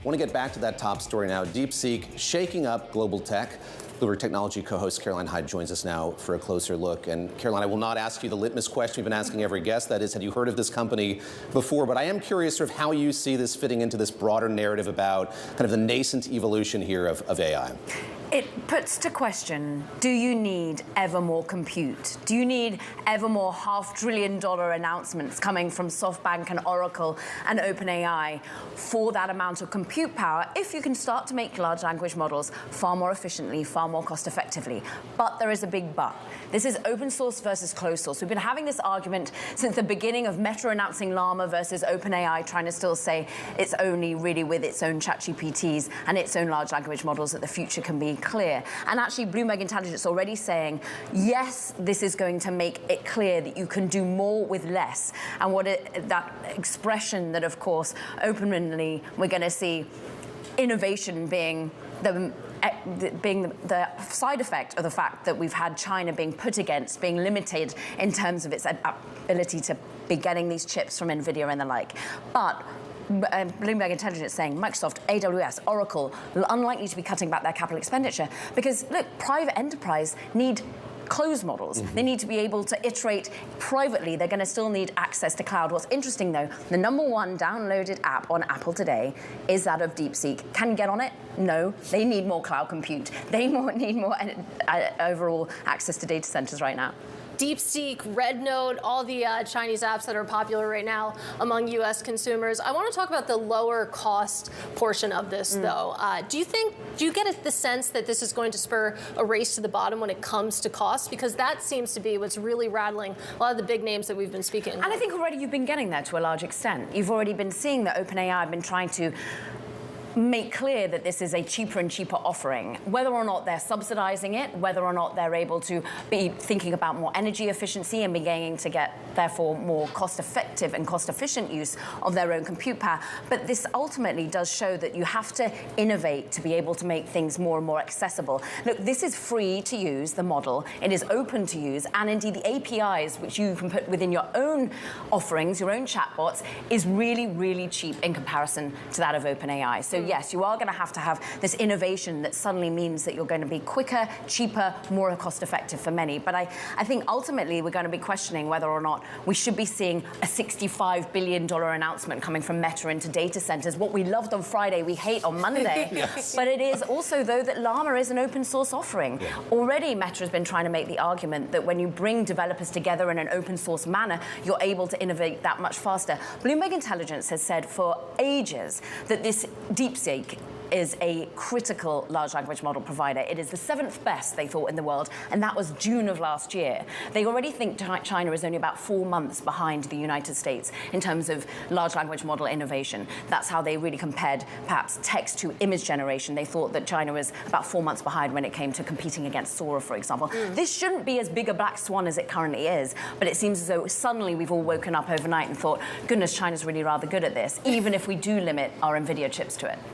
I want to get back to that top story now. DeepSeek shaking up global tech. Bloomberg Technology co-host Caroline Hyde joins us now for a closer look. And Caroline, I will not ask you the litmus question we've been asking every guest. That is, had you heard of this company before? But I am curious sort of how you see this fitting into this broader narrative about kind of the nascent evolution here of AI. It puts to question, do you need ever more compute? Do you need ever more $500 billion announcements coming from SoftBank and Oracle and OpenAI for that amount of compute power if you can start to make large language models far more efficiently, far more cost effectively? But there is a big but. This is open source versus closed source. We've been having this argument since the beginning of Meta announcing Llama versus OpenAI, trying to still say it's only really with its own ChatGPTs and its own large language models that the future can be clear. And actually, Bloomberg Intelligence already saying, yes, this is going to make it clear that you can do more with less. And that expression that, of course, openly we're going to see innovation being the side effect of the fact that we've had China being put against, being limited in terms of its ability to be getting these chips from NVIDIA and the like. But Bloomberg Intelligence saying Microsoft, AWS, Oracle, unlikely to be cutting back their capital expenditure because, look, private enterprise need closed models. They need to be able to iterate privately. They're going to still need access to cloud. What's interesting, though, the #1 downloaded app on Apple today is that of DeepSeek. Can you get on it? No. They need more cloud compute. They need more overall access to data centers right now. DeepSeek, Rednote, all the Chinese apps that are popular right now among U.S. consumers. I want to talk about the lower cost portion of this, though. Do you get the sense that this is going to spur a race to the bottom when it comes to cost? Because that seems to be what's really rattling a lot of the big names that we've been speaking about. And I think already you've been getting there to a large extent. You've already been seeing that OpenAI have been trying to make clear that this is a cheaper and cheaper offering. Whether or not they're subsidizing it, whether or not they're able to be thinking about more energy efficiency and beginning to get, therefore, more cost-effective and cost-efficient use of their own compute power. But this ultimately does show that you have to innovate to be able to make things more and more accessible. Look, this is free to use, the model. It is open to use. And indeed, the APIs, which you can put within your own offerings, your own chatbots, is really, really cheap in comparison to that of OpenAI. So yes, you are going to have this innovation that suddenly means that you're going to be quicker, cheaper, more cost-effective for many. But I think ultimately we're going to be questioning whether or not we should be seeing a $65 billion announcement coming from Meta into data centers. What we loved on Friday, we hate on Monday. Yes. But it is also, though, that Llama is an open source offering. Yeah. Already Meta has been trying to make the argument that when you bring developers together in an open source manner, you're able to innovate that much faster. Bloomberg Intelligence has said for ages that this DeepSeek is a critical large language model provider. It is the 7th best, they thought, in the world, and that was June of last year. They already think China is only about 4 months behind the United States in terms of large language model innovation. That's how they really compared, perhaps, text to image generation. They thought that China was about 4 months behind when it came to competing against Sora, for example. This shouldn't be as big a black swan as it currently is, but it seems as though suddenly we've all woken up overnight and thought, goodness, China's really rather good at this, even if we do limit our NVIDIA chips to it.